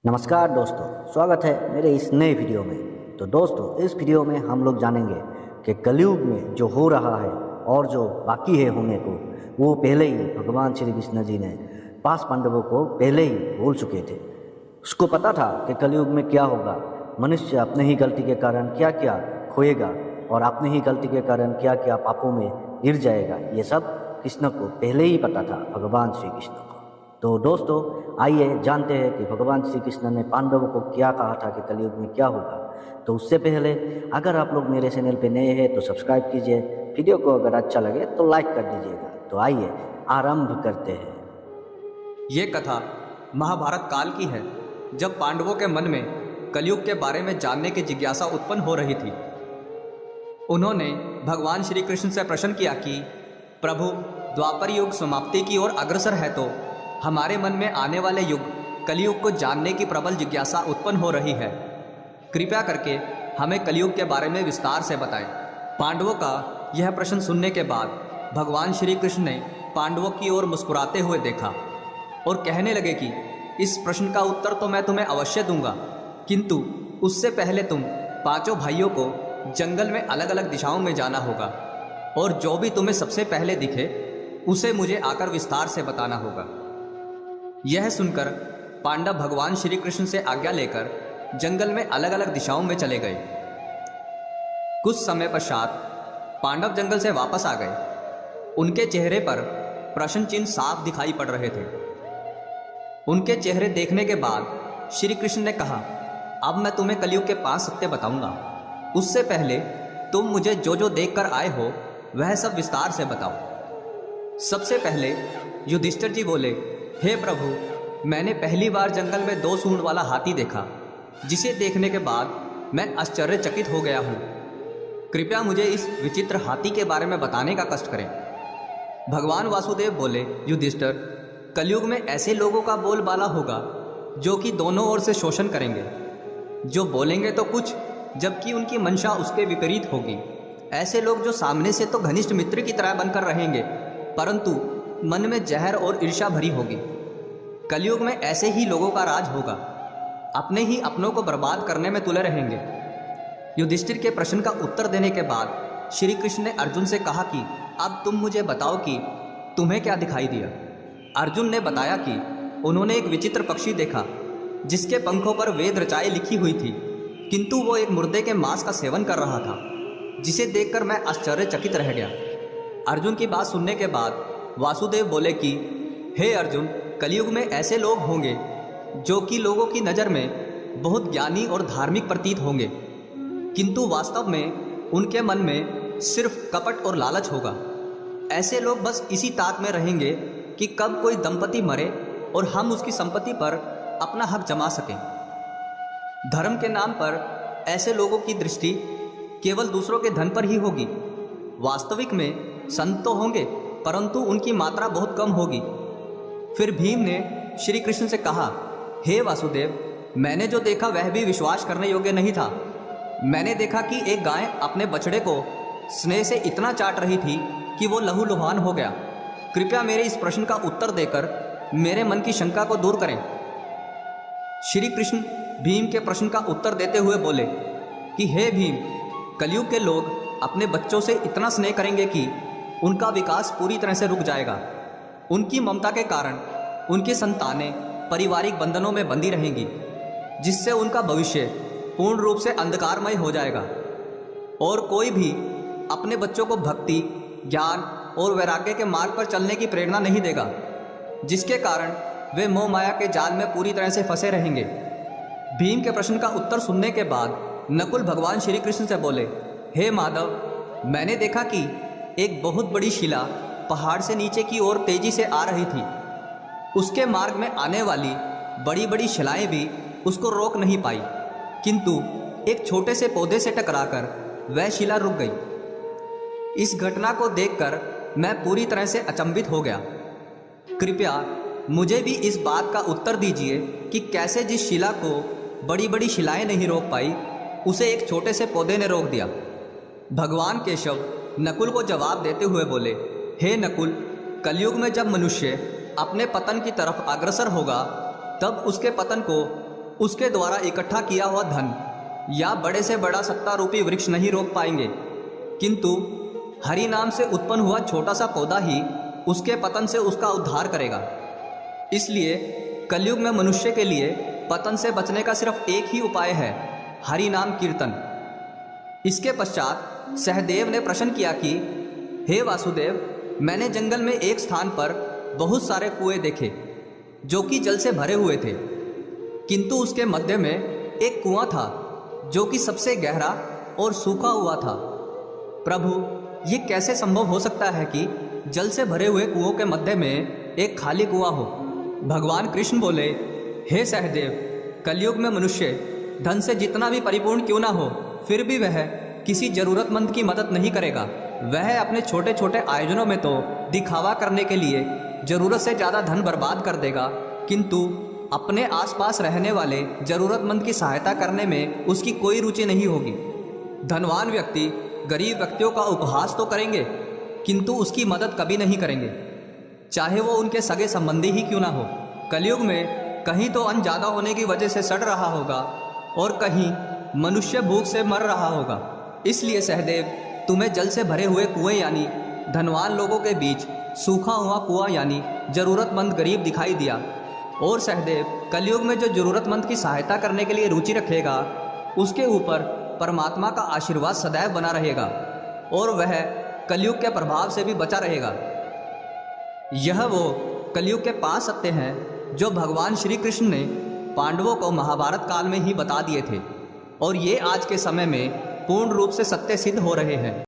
नमस्कार दोस्तों, स्वागत है मेरे इस नए वीडियो में। तो दोस्तों, इस वीडियो में हम लोग जानेंगे कि कलयुग में जो हो रहा है और जो बाकी है होने को, वो पहले ही भगवान श्री कृष्ण जी ने पांच पांडवों को पहले ही बोल चुके थे। उसको पता था कि कलयुग में क्या होगा, मनुष्य अपने ही गलती के कारण क्या क्या खोएगा और अपने ही गलती के कारण क्या क्या पापों में गिर जाएगा। ये सब कृष्ण को पहले ही पता था, भगवान श्री कृष्ण को। तो दोस्तों, आइए जानते हैं कि भगवान श्री कृष्ण ने पांडवों को क्या कहा था कि कलयुग में क्या होगा। तो उससे पहले अगर आप लोग मेरे चैनल पे नए हैं तो सब्सक्राइब कीजिए, वीडियो को अगर अच्छा लगे तो लाइक कर दीजिएगा। तो आइए आरंभ करते हैं। ये कथा महाभारत काल की है, जब पांडवों के मन में कलयुग के बारे में जानने की जिज्ञासा उत्पन्न हो रही थी। उन्होंने भगवान श्री कृष्ण से प्रश्न किया कि प्रभु, द्वापर युग समाप्ति की ओर अग्रसर है, तो हमारे मन में आने वाले युग कलयुग को जानने की प्रबल जिज्ञासा उत्पन्न हो रही है। कृपया करके हमें कलयुग के बारे में विस्तार से बताएं। पांडवों का यह प्रश्न सुनने के बाद भगवान श्री कृष्ण ने पांडवों की ओर मुस्कुराते हुए देखा और कहने लगे कि इस प्रश्न का उत्तर तो मैं तुम्हें अवश्य दूंगा, किंतु उससे पहले तुम पांचों भाइयों को जंगल में अलग अलग दिशाओं में जाना होगा और जो भी तुम्हें सबसे पहले दिखे उसे मुझे आकर विस्तार से बताना होगा। यह सुनकर पांडव भगवान श्री कृष्ण से आज्ञा लेकर जंगल में अलग अलग दिशाओं में चले गए। कुछ समय पश्चात पांडव जंगल से वापस आ गए। उनके चेहरे पर प्रश्न चिन्ह साफ दिखाई पड़ रहे थे। उनके चेहरे देखने के बाद श्री कृष्ण ने कहा, अब मैं तुम्हें कलयुग के 5 सत्य बताऊंगा। उससे पहले तुम मुझे जो जो देखकर आए हो वह सब विस्तार से बताओ। सबसे पहले युधिष्ठिर जी बोले, हे प्रभु, मैंने पहली बार जंगल में 2 सूंड वाला हाथी देखा, जिसे देखने के बाद मैं आश्चर्यचकित हो गया हूँ। कृपया मुझे इस विचित्र हाथी के बारे में बताने का कष्ट करें। भगवान वासुदेव बोले, युधिष्ठिर, कलयुग में ऐसे लोगों का बोलबाला होगा जो कि दोनों ओर से शोषण करेंगे, जो बोलेंगे तो कुछ जबकि उनकी मंशा उसके विपरीत होगी। ऐसे लोग जो सामने से तो घनिष्ठ मित्र की तरह बनकर रहेंगे, परंतु मन में जहर और ईर्ष्या भरी होगी। कलयुग में ऐसे ही लोगों का राज होगा, अपने ही अपनों को बर्बाद करने में तुले रहेंगे। युधिष्ठिर के प्रश्न का उत्तर देने के बाद श्री कृष्ण ने अर्जुन से कहा कि अब तुम मुझे बताओ कि तुम्हें क्या दिखाई दिया। अर्जुन ने बताया कि उन्होंने एक विचित्र पक्षी देखा, जिसके पंखों पर वेद रचाएं लिखी हुई थी, किंतु वो एक मुर्दे के मांस का सेवन कर रहा था, जिसे देखकर मैं आश्चर्यचकित रह गया। अर्जुन की बात सुनने के बाद वासुदेव बोले कि हे अर्जुन, कलयुग में ऐसे लोग होंगे जो कि लोगों की नज़र में बहुत ज्ञानी और धार्मिक प्रतीत होंगे, किंतु वास्तव में उनके मन में सिर्फ कपट और लालच होगा। ऐसे लोग बस इसी ताक में रहेंगे कि कब कोई दंपति मरे और हम उसकी संपत्ति पर अपना हक जमा सकें। धर्म के नाम पर ऐसे लोगों की दृष्टि केवल दूसरों के धन पर ही होगी। वास्तविक में संत तो होंगे, परंतु उनकी मात्रा बहुत कम होगी। फिर भीम ने श्री कृष्ण से कहा, हे वासुदेव, मैंने जो देखा वह भी विश्वास करने योग्य नहीं था। मैंने देखा कि एक गाय अपने बछड़े को स्नेह से इतना चाट रही थी कि वो लहूलुहान हो गया। कृपया मेरे इस प्रश्न का उत्तर देकर मेरे मन की शंका को दूर करें। श्री कृष्ण भीम के प्रश्न का उत्तर देते हुए बोले कि हे भीम, कलयुग के लोग अपने बच्चों से इतना स्नेह करेंगे कि उनका विकास पूरी तरह से रुक जाएगा। उनकी ममता के कारण उनकी संतानें पारिवारिक बंधनों में बंधी रहेंगी, जिससे उनका भविष्य पूर्ण रूप से अंधकारमय हो जाएगा और कोई भी अपने बच्चों को भक्ति, ज्ञान और वैराग्य के मार्ग पर चलने की प्रेरणा नहीं देगा, जिसके कारण वे मोह माया के जाल में पूरी तरह से फंसे रहेंगे। भीम के प्रश्न का उत्तर सुनने के बाद नकुल भगवान श्री कृष्ण से बोले, हे माधव, मैंने देखा कि एक बहुत बड़ी शिला पहाड़ से नीचे की ओर तेजी से आ रही थी। उसके मार्ग में आने वाली बड़ी बड़ी शिलाएं भी उसको रोक नहीं पाई, किंतु एक छोटे से पौधे से टकराकर वह शिला रुक गई। इस घटना को देखकर मैं पूरी तरह से अचंभित हो गया। कृपया मुझे भी इस बात का उत्तर दीजिए कि कैसे जिस शिला को बड़ी बड़ी शिलाएं नहीं रोक पाई, उसे एक छोटे से पौधे ने रोक दिया। भगवान केशव नकुल को जवाब देते हुए बोले, हे नकुल, कलयुग में जब मनुष्य अपने पतन की तरफ अग्रसर होगा, तब उसके पतन को उसके द्वारा इकट्ठा किया हुआ धन या बड़े से बड़ा सत्ता रूपी वृक्ष नहीं रोक पाएंगे, किंतु हरि नाम से उत्पन्न हुआ छोटा सा पौधा ही उसके पतन से उसका उद्धार करेगा। इसलिए कलयुग में मनुष्य के लिए पतन से बचने का सिर्फ एक ही उपाय है, हरि नाम कीर्तन। इसके पश्चात सहदेव ने प्रश्न किया कि हे वासुदेव, मैंने जंगल में एक स्थान पर बहुत सारे कुएं देखे जो कि जल से भरे हुए थे, किंतु उसके मध्य में एक कुआं था जो कि सबसे गहरा और सूखा हुआ था। प्रभु, ये कैसे संभव हो सकता है कि जल से भरे हुए कुओं के मध्य में एक खाली कुआं हो? भगवान कृष्ण बोले, हे सहदेव, कलयुग में मनुष्य धन से जितना भी परिपूर्ण क्यों ना हो, फिर भी वह किसी जरूरतमंद की मदद नहीं करेगा। वह अपने छोटे छोटे आयोजनों में तो दिखावा करने के लिए जरूरत से ज़्यादा धन बर्बाद कर देगा, किंतु अपने आसपास रहने वाले जरूरतमंद की सहायता करने में उसकी कोई रुचि नहीं होगी। धनवान व्यक्ति गरीब व्यक्तियों का उपहास तो करेंगे, किंतु उसकी मदद कभी नहीं करेंगे, चाहे वो उनके सगे संबंधी ही क्यों ना हो। कलयुग में कहीं तो अन्न ज़्यादा होने की वजह से सड़ रहा होगा और कहीं मनुष्य भूख से मर रहा होगा। इसलिए सहदेव, तुम्हें जल से भरे हुए कुएं यानी धनवान लोगों के बीच सूखा हुआ कुआं यानी जरूरतमंद गरीब दिखाई दिया। और सहदेव, कलयुग में जो जरूरतमंद की सहायता करने के लिए रुचि रखेगा, उसके ऊपर परमात्मा का आशीर्वाद सदैव बना रहेगा और वह कलयुग के प्रभाव से भी बचा रहेगा। यह वो कलयुग के 5 सत्य हैं जो भगवान श्री कृष्ण ने पांडवों को महाभारत काल में ही बता दिए थे और ये आज के समय में पूर्ण रूप से सत्य सिद्ध हो रहे हैं।